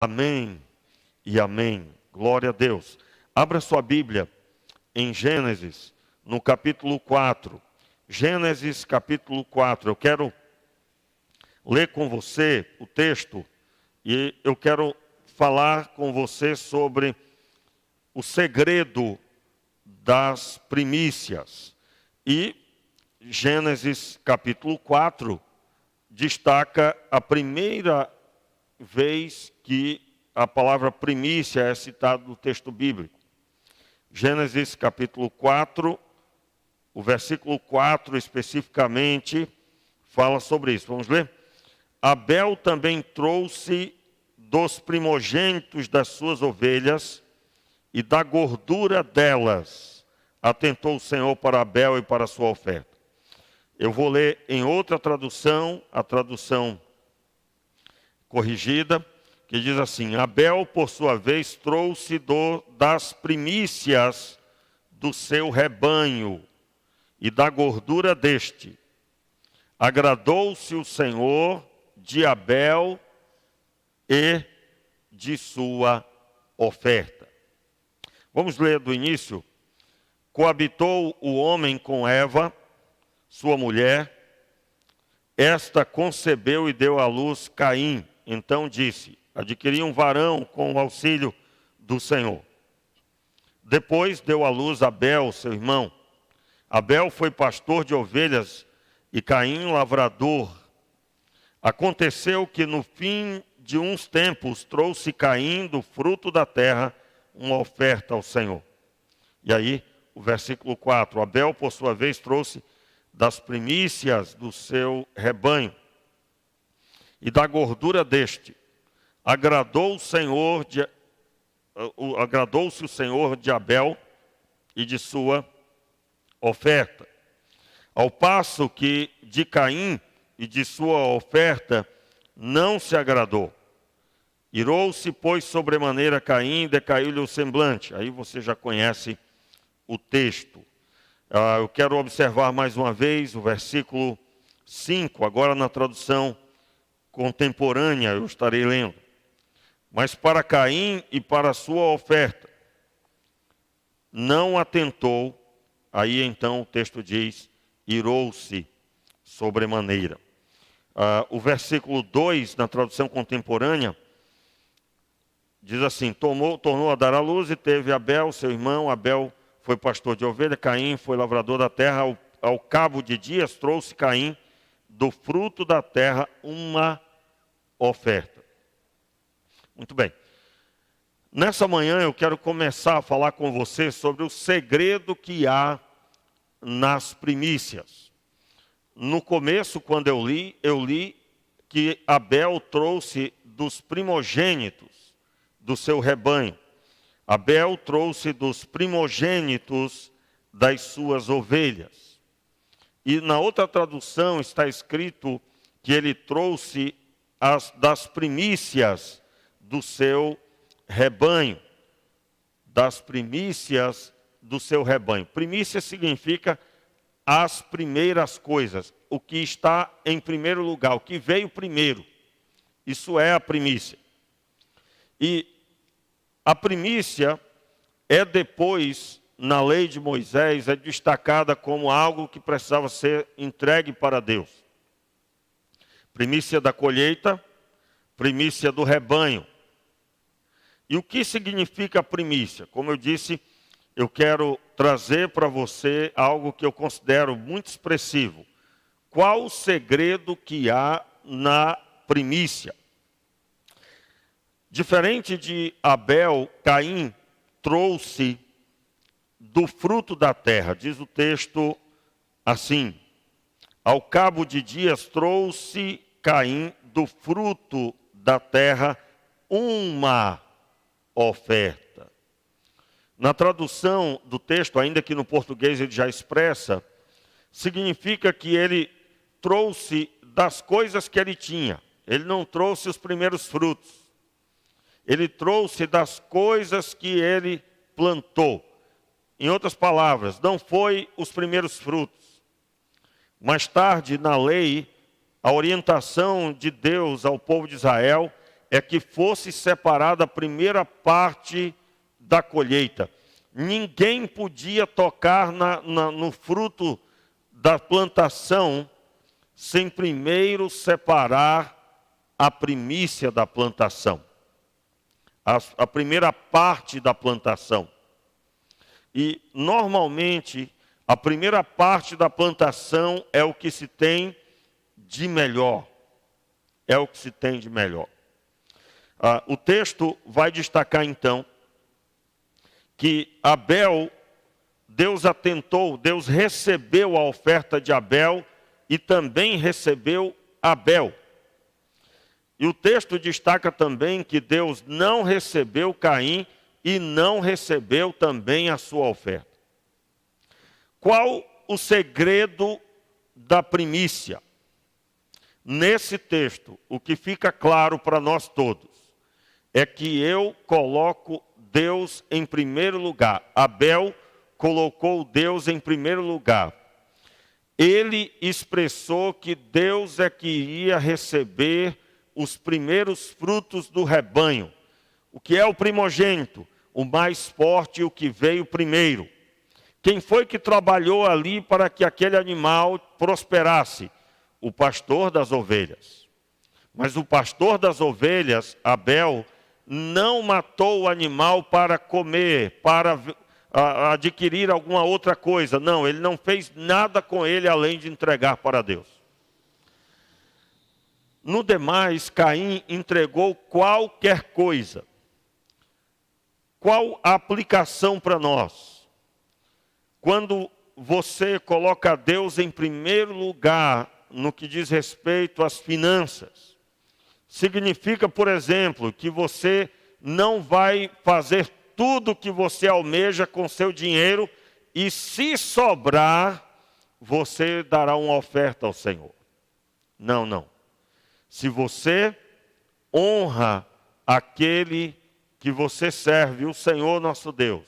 Amém e amém. Glória a Deus. Abra sua Bíblia em Gênesis, no capítulo 4. Gênesis, capítulo 4. Eu quero ler com você o texto e eu quero falar com você sobre o segredo das primícias. E Gênesis, capítulo 4, destaca a primeira vez que a palavra primícia é citada no texto bíblico. Gênesis capítulo 4, o versículo 4 especificamente fala sobre isso. Vamos ler? Abel também trouxe dos primogênitos das suas ovelhas e da gordura delas atentou o Senhor para Abel e para a sua oferta. Eu vou ler em outra tradução, a tradução corrigida, que diz assim: Abel, por sua vez, trouxe das primícias do seu rebanho e da gordura deste. Agradou-se o Senhor de Abel e de sua oferta. Vamos ler do início. Coabitou o homem com Eva, sua mulher. Esta concebeu e deu à luz Caim. Então disse: adquiri um varão com o auxílio do Senhor. Depois deu à luz Abel, seu irmão. Abel foi pastor de ovelhas e Caim lavrador. Aconteceu que no fim de uns tempos trouxe Caim do fruto da terra uma oferta ao Senhor. E aí, o versículo 4. Abel, por sua vez, trouxe das primícias do seu rebanho e da gordura deste. Agradou-se o Senhor de Abel e de sua oferta. Ao passo que de Caim e de sua oferta não se agradou. Irou-se, pois, sobremaneira Caim, e decaiu-lhe o semblante. Aí você já conhece o texto. Eu quero observar mais uma vez o versículo 5, agora na tradução contemporânea eu estarei lendo. Mas para Caim e para a sua oferta não atentou, aí então o texto diz, irou-se sobremaneira. O versículo 2, na tradução contemporânea, diz assim: tornou a dar à luz e teve Abel, seu irmão. Abel foi pastor de ovelha, Caim foi lavrador da terra. Ao cabo de dias trouxe Caim do fruto da terra uma oferta. Muito bem. Nessa manhã eu quero começar a falar com você sobre o segredo que há nas primícias. No começo, quando eu li que Abel trouxe dos primogênitos do seu rebanho. Abel trouxe dos primogênitos das suas ovelhas. E na outra tradução está escrito que ele trouxe das primícias do seu rebanho. Das primícias do seu rebanho. Primícia significa as primeiras coisas. O que está em primeiro lugar, o que veio primeiro. Isso é a primícia. E a primícia é depois, na lei de Moisés, é destacada como algo que precisava ser entregue para Deus. Primícia da colheita, primícia do rebanho. E o que significa primícia? Como eu disse, eu quero trazer para você algo que eu considero muito expressivo. Qual o segredo que há na primícia? Diferente de Abel, Caim trouxe do fruto da terra. Diz o texto assim: ao cabo de dias trouxe Caim do fruto da terra uma oferta. Na tradução do texto, ainda que no português ele já expressa, significa que ele trouxe das coisas que ele tinha. Ele não trouxe os primeiros frutos. Ele trouxe das coisas que ele plantou. Em outras palavras, não foi os primeiros frutos. Mais tarde, na lei, a orientação de Deus ao povo de Israel é que fosse separada a primeira parte da colheita. Ninguém podia tocar no fruto da plantação sem primeiro separar a primícia da plantação, a primeira parte da plantação. E, normalmente, a primeira parte da plantação é o que se tem de melhor. É o que se tem de melhor. O texto vai destacar, então, que Abel, Deus atentou, Deus recebeu a oferta de Abel e também recebeu Abel. E o texto destaca também que Deus não recebeu Caim e não recebeu também a sua oferta. Qual o segredo da primícia? Nesse texto, o que fica claro para nós todos é que eu coloco Deus em primeiro lugar. Abel colocou Deus em primeiro lugar. Ele expressou que Deus é que iria receber os primeiros frutos do rebanho. O que é o primogênito? O mais forte e o que veio primeiro. Quem foi que trabalhou ali para que aquele animal prosperasse? O pastor das ovelhas. Mas o pastor das ovelhas, Abel, não matou o animal para comer, para adquirir alguma outra coisa. Não, ele não fez nada com ele além de entregar para Deus. No demais, Caim entregou qualquer coisa. Qual a aplicação para nós? Quando você coloca Deus em primeiro lugar no que diz respeito às finanças, significa, por exemplo, que você não vai fazer tudo o que você almeja com seu dinheiro e, se sobrar, você dará uma oferta ao Senhor. Não, não. Se você honra aquele que você serve, o Senhor nosso Deus,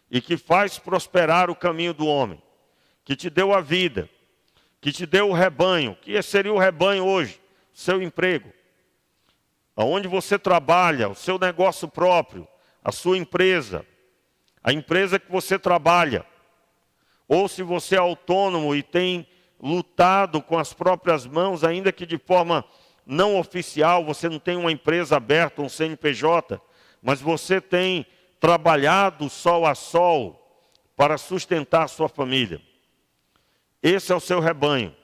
e que faz prosperar o caminho do homem, que te deu a vida, que te deu o rebanho, que seria o rebanho hoje, seu emprego, aonde você trabalha, o seu negócio próprio, a sua empresa, a empresa que você trabalha, ou se você é autônomo e tem lutado com as próprias mãos, ainda que de forma não oficial, você não tem uma empresa aberta, um CNPJ, mas você tem trabalhado sol a sol para sustentar a sua família. Esse é o seu rebanho.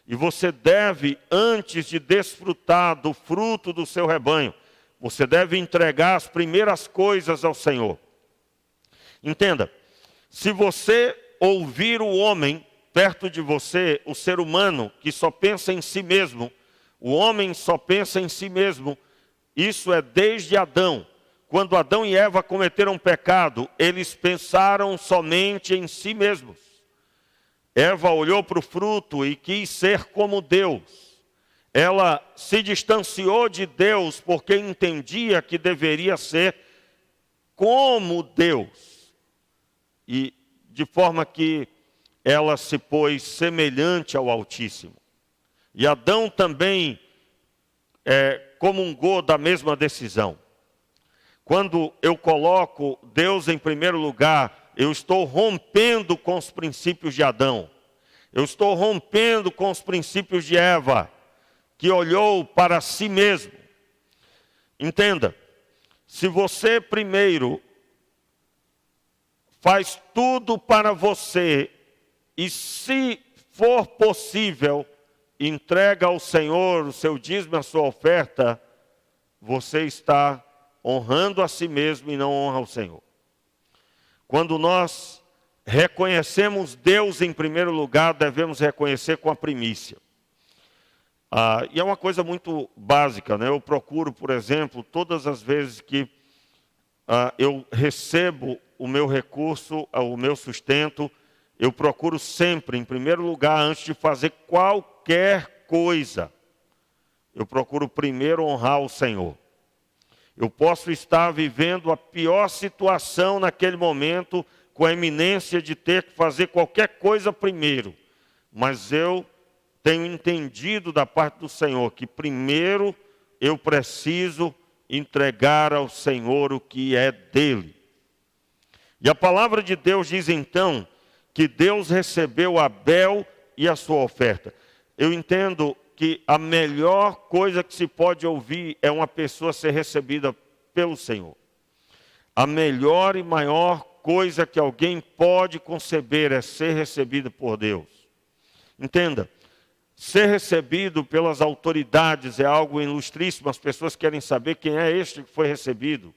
E você deve, antes de desfrutar do fruto do seu rebanho, você deve entregar as primeiras coisas ao Senhor. Entenda, se você ouvir o homem perto de você, o ser humano que só pensa em si mesmo, o homem só pensa em si mesmo, isso é desde Adão. Quando Adão e Eva cometeram pecado, eles pensaram somente em si mesmos. Eva olhou para o fruto e quis ser como Deus. Ela se distanciou de Deus porque entendia que deveria ser como Deus. E de forma que ela se pôs semelhante ao Altíssimo. E Adão também comungou da mesma decisão. Quando eu coloco Deus em primeiro lugar, eu estou rompendo com os princípios de Adão. Eu estou rompendo com os princípios de Eva, que olhou para si mesmo. Entenda, se você primeiro faz tudo para você, e se for possível, entrega ao Senhor o seu dízimo, a sua oferta, você está honrando a si mesmo e não honra o Senhor. Quando nós reconhecemos Deus em primeiro lugar, devemos reconhecer com a primícia. E é uma coisa muito básica, né? Eu procuro, por exemplo, todas as vezes que eu recebo o meu recurso, o meu sustento, eu procuro sempre, em primeiro lugar, antes de fazer qualquer coisa, eu procuro primeiro honrar o Senhor. Eu posso estar vivendo a pior situação naquele momento, com a iminência de ter que fazer qualquer coisa primeiro, mas eu tenho entendido da parte do Senhor que primeiro eu preciso entregar ao Senhor o que é dele. E a palavra de Deus diz então que Deus recebeu Abel e a sua oferta. Eu entendo que a melhor coisa que se pode ouvir é uma pessoa ser recebida pelo Senhor. A melhor e maior coisa que alguém pode conceber é ser recebido por Deus. Entenda, ser recebido pelas autoridades é algo ilustríssimo. As pessoas querem saber quem é este que foi recebido.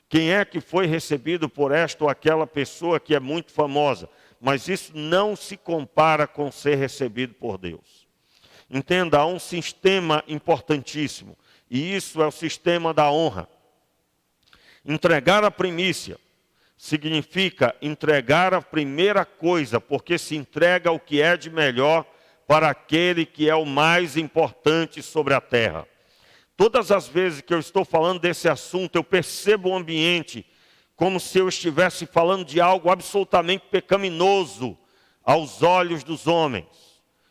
Quem é que foi recebido por esta ou aquela pessoa que é muito famosa. Mas isso não se compara com ser recebido por Deus. Entenda, há um sistema importantíssimo. E isso é o sistema da honra. Entregar a primícia significa entregar a primeira coisa, porque se entrega o que é de melhor para aquele que é o mais importante sobre a terra. Todas as vezes que eu estou falando desse assunto, eu percebo o ambiente como se eu estivesse falando de algo absolutamente pecaminoso aos olhos dos homens.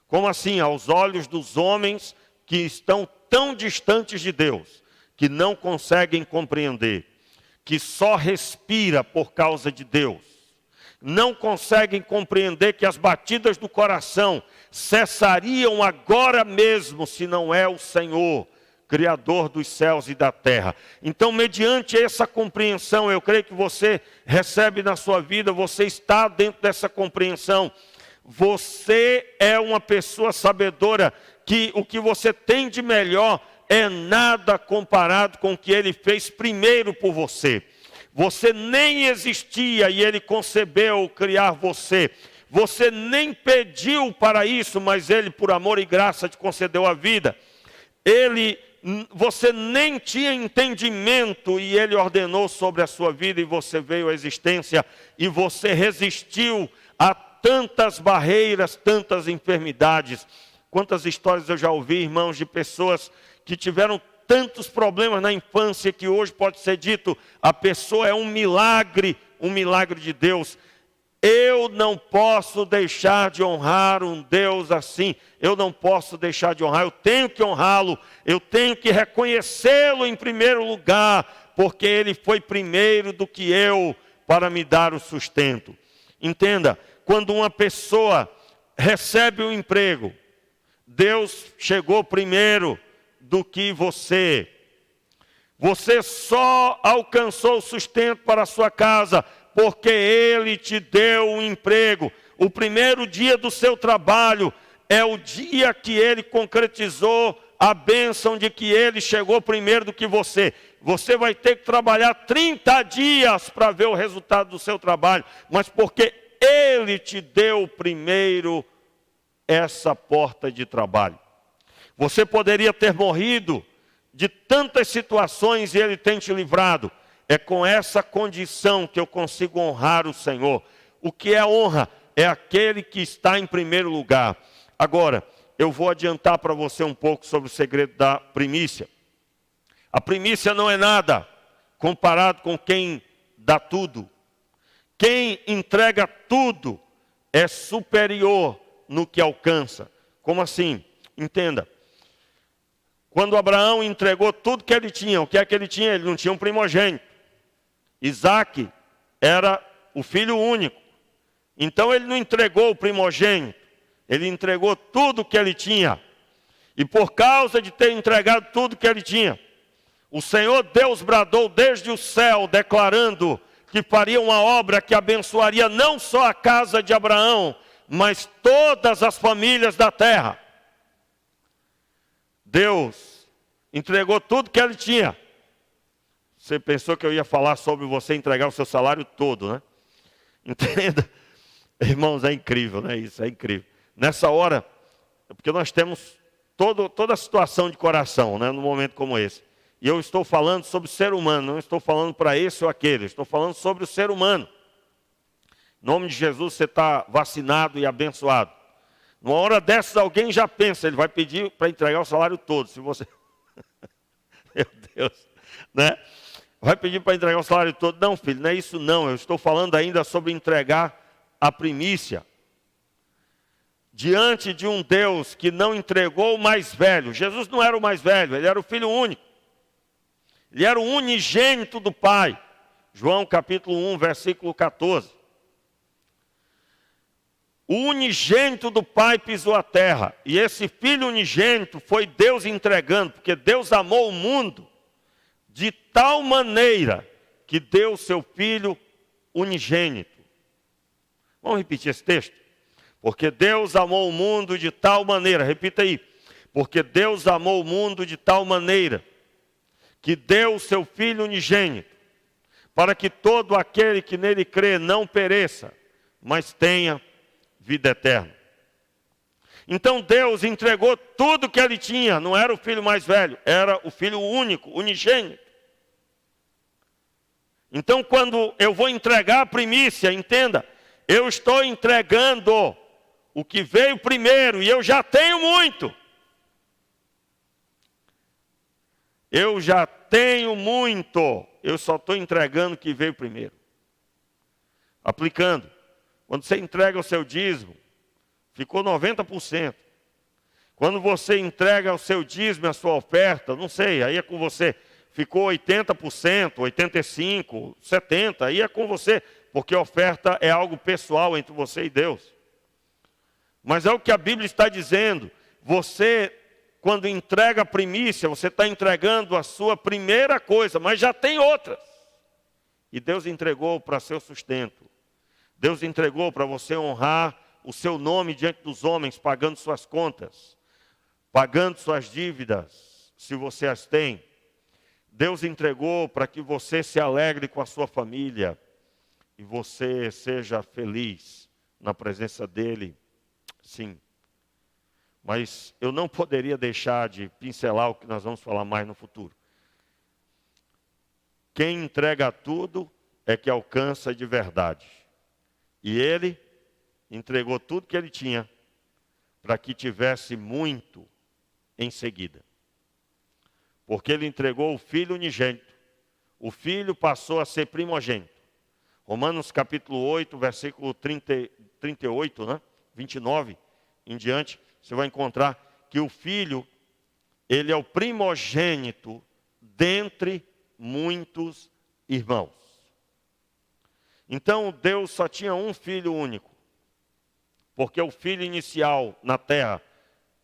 Como assim? Aos olhos dos homens que estão tão distantes de Deus, que não conseguem compreender, que só respira por causa de Deus. Não conseguem compreender que as batidas do coração cessariam agora mesmo se não é o Senhor, Criador dos céus e da terra. Então, mediante essa compreensão, eu creio que você recebe na sua vida, você está dentro dessa compreensão. Você é uma pessoa sabedora que o que você tem de melhor é nada comparado com o que Ele fez primeiro por você. Você nem existia e Ele concebeu criar você. Você nem pediu para isso, mas Ele, por amor e graça, te concedeu a vida. Você nem tinha entendimento e Ele ordenou sobre a sua vida e você veio à existência e você resistiu a tantas barreiras, tantas enfermidades. Quantas histórias eu já ouvi, irmãos, de pessoas que tiveram tantos problemas na infância que hoje pode ser dito, a pessoa é um milagre de Deus. Eu não posso deixar de honrar um Deus assim. Eu não posso deixar de honrar, eu tenho que honrá-lo. Eu tenho que reconhecê-lo em primeiro lugar, porque Ele foi primeiro do que eu para me dar o sustento. Entenda, quando uma pessoa recebe um emprego, Deus chegou primeiro do que você. Você só alcançou o sustento para a sua casa porque Ele te deu um emprego. O primeiro dia do seu trabalho é o dia que Ele concretizou a bênção de que Ele chegou primeiro do que você. Você vai ter que trabalhar 30 dias para ver o resultado do seu trabalho, mas porque Ele te deu primeiro essa porta de trabalho. Você poderia ter morrido de tantas situações e Ele tem te livrado. É com essa condição que eu consigo honrar o Senhor. O que é honra? É aquele que está em primeiro lugar. Agora, eu vou adiantar para você um pouco sobre o segredo da primícia. A primícia não é nada comparado com quem dá tudo. Quem entrega tudo é superior no que alcança. Como assim? Entenda. Quando Abraão entregou tudo que ele tinha, o que é que ele tinha? Ele não tinha um primogênito. Isaac era o filho único. Então ele não entregou o primogênito. Ele entregou tudo que ele tinha. E por causa de ter entregado tudo que ele tinha, o Senhor Deus bradou desde o céu, declarando que faria uma obra que abençoaria não só a casa de Abraão, mas todas as famílias da terra. Deus entregou tudo que ele tinha. Você pensou que eu ia falar sobre você entregar o seu salário todo, né? Entenda. Irmãos, é incrível, né? Isso é incrível. Nessa hora, porque nós temos toda a situação de coração, né? Num momento como esse. E eu estou falando sobre o ser humano, não estou falando para esse ou aquele. Estou falando sobre o ser humano. Em nome de Jesus, você está vacinado e abençoado. Numa hora dessas, alguém já pensa, ele vai pedir para entregar o salário todo. Se você... Meu Deus, né? Vai pedir para entregar o salário todo. Não, filho, não é isso não. Eu estou falando ainda sobre entregar a primícia. Diante de um Deus que não entregou o mais velho. Jesus não era o mais velho, ele era o filho único. Ele era o unigênito do Pai. João capítulo 1, versículo 14. O unigênito do Pai pisou a terra. E esse Filho unigênito foi Deus entregando, porque Deus amou o mundo de tal maneira que deu o seu Filho unigênito. Vamos repetir esse texto? Porque Deus amou o mundo de tal maneira, repita aí. Porque Deus amou o mundo de tal maneira que deu o seu Filho unigênito, para que todo aquele que nele crê não pereça, mas tenha vida eterna. Então Deus entregou tudo que ele tinha, não era o filho mais velho, era o filho único, unigênito. Então quando eu vou entregar a primícia, entenda, eu estou entregando o que veio primeiro e eu já tenho muito. Eu já tenho muito, eu só estou entregando o que veio primeiro. Aplicando. Quando você entrega o seu dízimo, ficou 90%. Quando você entrega o seu dízimo, a sua oferta, não sei, aí é com você, ficou 80%, 85%, 70%, aí é com você, porque a oferta é algo pessoal entre você e Deus. Mas é o que a Bíblia está dizendo, você, quando entrega a primícia, você está entregando a sua primeira coisa, mas já tem outras. E Deus entregou para seu sustento. Deus entregou para você honrar o seu nome diante dos homens, pagando suas contas, pagando suas dívidas, se você as tem. Deus entregou para que você se alegre com a sua família e você seja feliz na presença dEle, sim. Mas eu não poderia deixar de pincelar o que nós vamos falar mais no futuro. Quem entrega tudo é que alcança de verdade. E ele entregou tudo que ele tinha para que tivesse muito em seguida. Porque ele entregou o Filho unigênito. O Filho passou a ser primogênito. Romanos capítulo 8, versículo 38, né? 29 em diante, você vai encontrar que o Filho, ele é o primogênito dentre muitos irmãos. Então Deus só tinha um filho único, porque o filho inicial na terra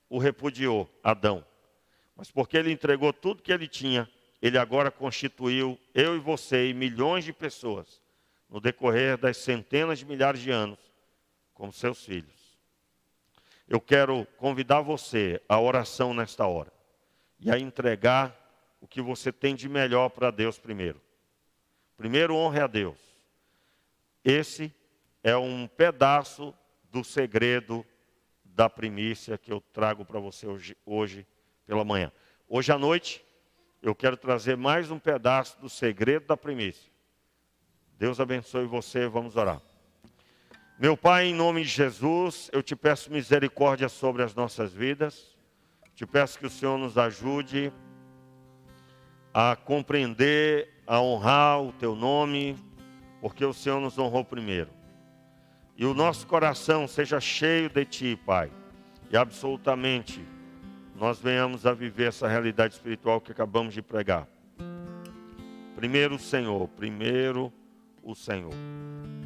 o repudiou, Adão. Mas porque ele entregou tudo que ele tinha, ele agora constituiu eu e você e milhões de pessoas, no decorrer das centenas de milhares de anos, como seus filhos. Eu quero convidar você à oração nesta hora e a entregar o que você tem de melhor para Deus primeiro. Primeiro, honre a Deus. Esse é um pedaço do segredo da primícia que eu trago para você hoje pela manhã. Hoje à noite, eu quero trazer mais um pedaço do segredo da primícia. Deus abençoe você, vamos orar. Meu Pai, em nome de Jesus, eu te peço misericórdia sobre as nossas vidas. Te peço que o Senhor nos ajude a compreender, a honrar o teu nome, porque o Senhor nos honrou primeiro. E o nosso coração seja cheio de Ti, Pai. E absolutamente nós venhamos a viver essa realidade espiritual que acabamos de pregar. Primeiro o Senhor, primeiro o Senhor.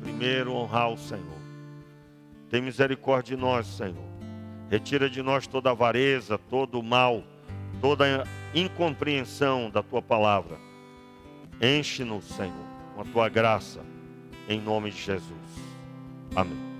Primeiro honrar o Senhor. Tem misericórdia de nós, Senhor. Retira de nós toda avareza, todo o mal, toda a incompreensão da Tua palavra. Enche-nos, Senhor, com a Tua graça, em nome de Jesus. Amém.